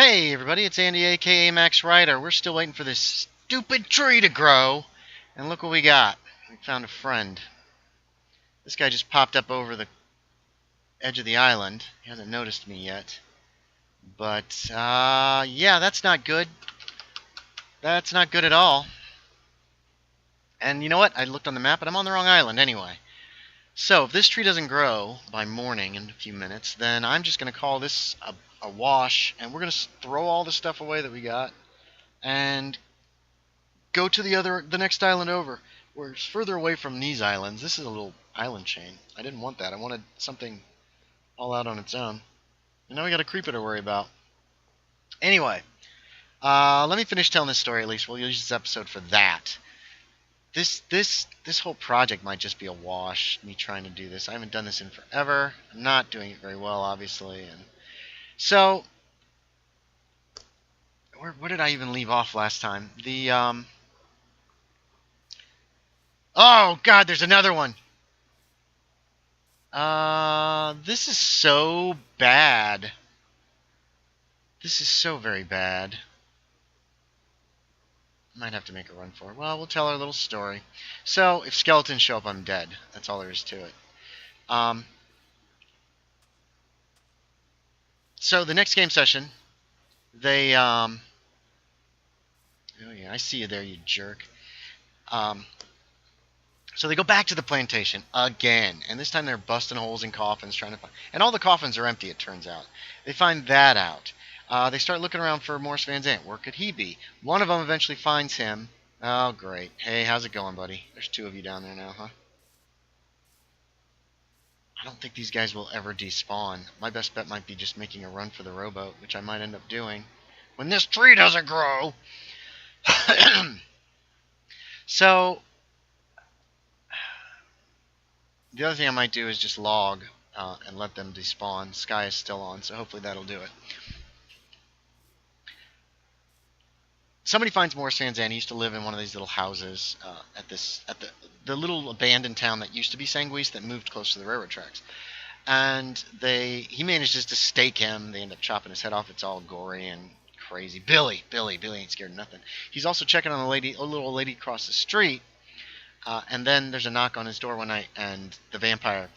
Hey everybody, it's Andy aka Max Ryder. We're still waiting for this stupid tree to grow. And look what we got. We found a friend. This guy just popped up over the edge of the island. He hasn't noticed me yet. But, yeah, that's not good. That's not good at all. And you know what? I looked on the map, and I'm on the wrong island anyway. So, if this tree doesn't grow by morning in a few minutes, then I'm just going to call this a wash, and we're going to throw all the stuff away that we got, and go to the next island over. We're further away from these islands. This is a little island chain. I didn't want that. I wanted something all out on its own. And now we got a creeper to worry about. Anyway, let me finish telling this story at least. We'll use this episode for that. This whole project might just be a wash, me trying to do this. I haven't done this in forever. I'm not doing it very well, obviously. And so, where did I even leave off last time? Oh, God, there's another one. This is so bad. This is so very bad. Might have to make a run for it. Well, we'll tell our little story. So, if skeletons show up, I'm dead. That's all there is to it. So, the next game session, they, oh yeah, I see you there, you jerk. So they go back to the plantation again, and this time they're busting holes in coffins trying to find... And all the coffins are empty, it turns out. They find that out. They start looking around for Morris Van Zant. Where could he be? One of them eventually finds him. Oh, great. Hey, how's it going, buddy? There's two of you down there now, huh? I don't think these guys will ever despawn. My best bet might be just making a run for the rowboat, which I might end up doing. When this tree doesn't grow! So... the other thing I might do is just log and let them despawn. Sky is still on, so hopefully that'll do it. Somebody finds Morris Van Zant. He used to live in one of these little houses at the little abandoned town that used to be Sanguis that moved close to the railroad tracks. And he manages to stake him. They end up chopping his head off. It's all gory and crazy. Billy ain't scared of nothing. He's also checking on a little lady across the street. And then there's a knock on his door one night, and the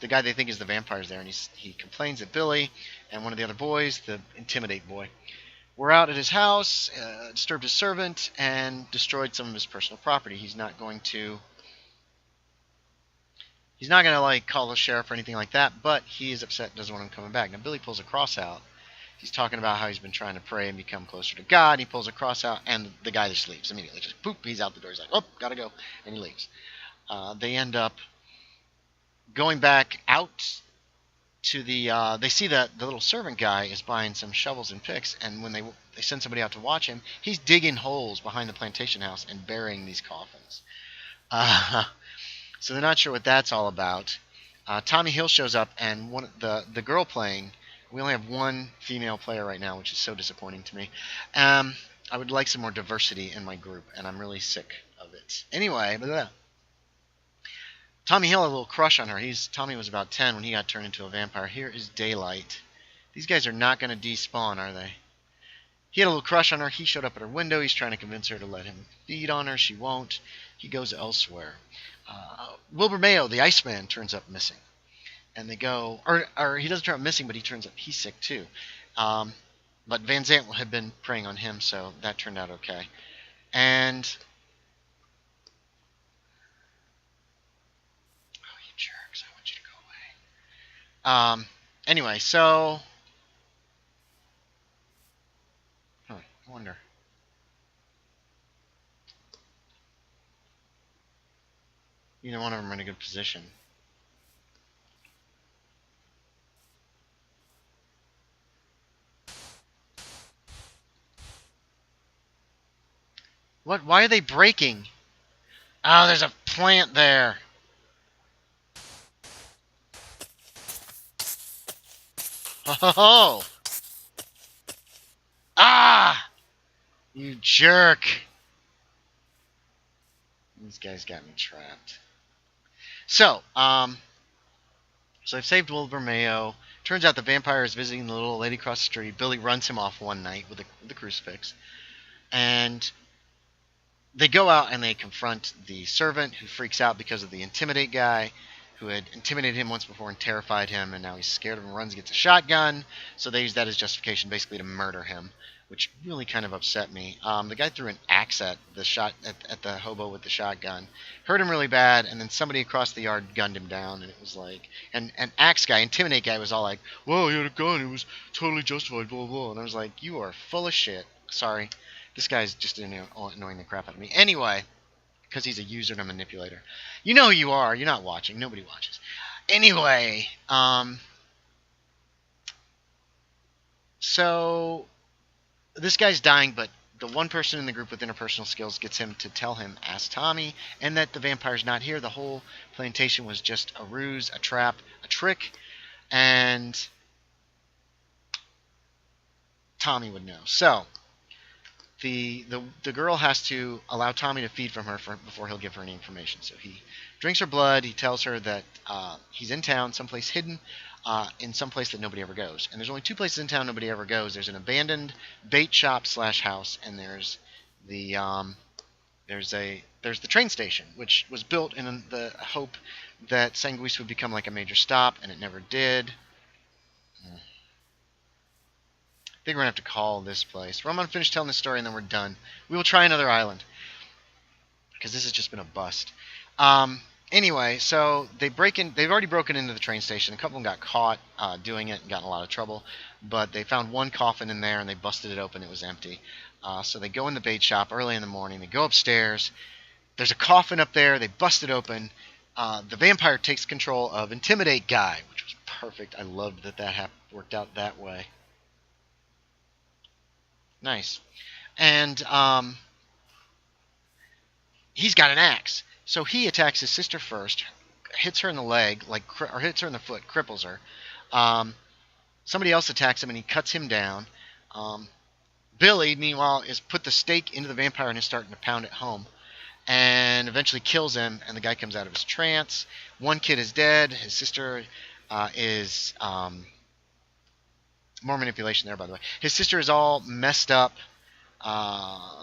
guy they think is the vampire, is there, and he complains that Billy and one of the other boys, the Intimidate boy, were out at his house, disturbed his servant, and destroyed some of his personal property. He's not going to like call the sheriff or anything like that, but he is upset, doesn't want him coming back. Now Billy pulls a cross out. He's talking about how he's been trying to pray and become closer to God. He pulls a cross out, and the guy just leaves immediately. Just poop, he's out the door. He's like, oh, gotta go, and he leaves. They end up going back out to they see that the little servant guy is buying some shovels and picks, and when they send somebody out to watch him, he's digging holes behind the plantation house and burying these coffins. So they're not sure what that's all about. Tommy Hill shows up, and the girl playing, we only have one female player right now, which is so disappointing to me. I would like some more diversity in my group, and I'm really sick of it. Anyway, Tommy Hill had a little crush on her. Tommy was about 10 when he got turned into a vampire. Here is Daylight. These guys are not going to despawn, are they? He had a little crush on her. He showed up at her window. He's trying to convince her to let him feed on her. She won't. He goes elsewhere. Wilbur Mayo, the Iceman, turns up missing. And they go... Or he doesn't turn up missing, but he turns up... He's sick, too. But Van Zant had been preying on him, so that turned out okay. And... jerks, I want you to go away. Anyway, so... I wonder. Neither one of them are in a good position. What? Why are they breaking? Oh, there's a plant there. Oh! Ah! You jerk! These guys got me trapped. So, So they've saved Wilbur Mayo. Turns out the vampire is visiting the little lady across the street. Billy runs him off one night with the crucifix. And they go out and they confront the servant, who freaks out because of the intimidate guy, who had intimidated him once before and terrified him, and now he's scared of him, runs, gets a shotgun. So they use that as justification, basically to murder him, which really kind of upset me. The guy threw an axe at the hobo with the shotgun, hurt him really bad, and then somebody across the yard gunned him down, and it was like, and axe guy, intimidate guy, was all like, "Whoa, he had a gun, it was totally justified, blah blah," and I was like, "You are full of shit." Sorry, this guy's just annoying the crap out of me. Anyway, because he's a user and a manipulator. You know who you are. You're not watching. Nobody watches. Anyway, so this guy's dying, but the one person in the group with interpersonal skills gets him to tell him, ask Tommy, and that the vampire's not here. The whole plantation was just a ruse, a trap, a trick, and Tommy would know. So the girl has to allow Tommy to feed from her before he'll give her any information. So he drinks her blood. He tells her that he's in town, someplace hidden, in some place that nobody ever goes. And there's only two places in town nobody ever goes. There's an abandoned bait shop / house, and there's the train station, which was built in the hope that Sanguis would become like a major stop, and it never did. I think we're going to have to call this place. I'm going to finish telling this story, and then we're done. We will try another island, because this has just been a bust. Anyway, so they've already broken into the train station. A couple of them got caught doing it and got in a lot of trouble. But they found one coffin in there, and they busted it open. It was empty. So they go in the bait shop early in the morning. They go upstairs. There's a coffin up there. They bust it open. The vampire takes control of Intimidate Guy, which was perfect. I loved that worked out that way. Nice. And he's got an axe. So he attacks his sister first, hits her in the leg, or hits her in the foot, cripples her. Somebody else attacks him, and he cuts him down. Billy, meanwhile, is put the stake into the vampire and is starting to pound it home. And eventually kills him, and the guy comes out of his trance. One kid is dead. His sister is... more manipulation there, by the way. His sister is all messed up.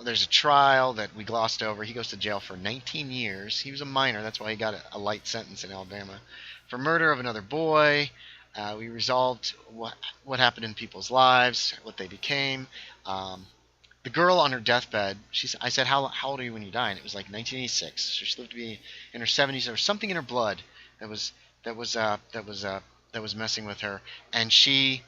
There's a trial that we glossed over. He goes to jail for 19 years. He was a minor. That's why he got a light sentence in Alabama. For murder of another boy. We resolved what happened in people's lives, what they became. The girl on her deathbed, I said, how old are you when you die? And it was like 1986. So she lived to be in her 70s. There was something in her blood that was messing with her. And she...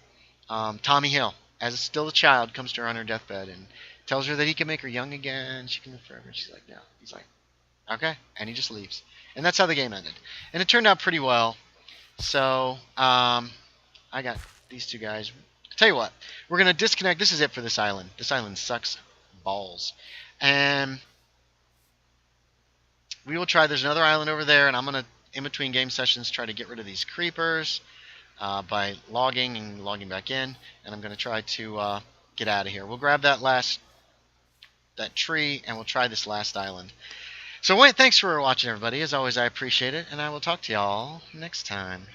Tommy Hill, as still a child, comes to her on her deathbed and tells her that he can make her young again. She can live forever. And she's like, no. He's like, okay. And he just leaves. And that's how the game ended. And it turned out pretty well. So, I got these two guys. I'll tell you what. We're going to disconnect. This is it for this island. This island sucks balls. And we will try. There's another island over there. And I'm going to, in between game sessions, try to get rid of these creepers. By logging and logging back in, and I'm going to try to get out of here. We'll grab that tree, and we'll try this last island. So, thanks for watching, everybody. As always, I appreciate it, and I will talk to y'all next time.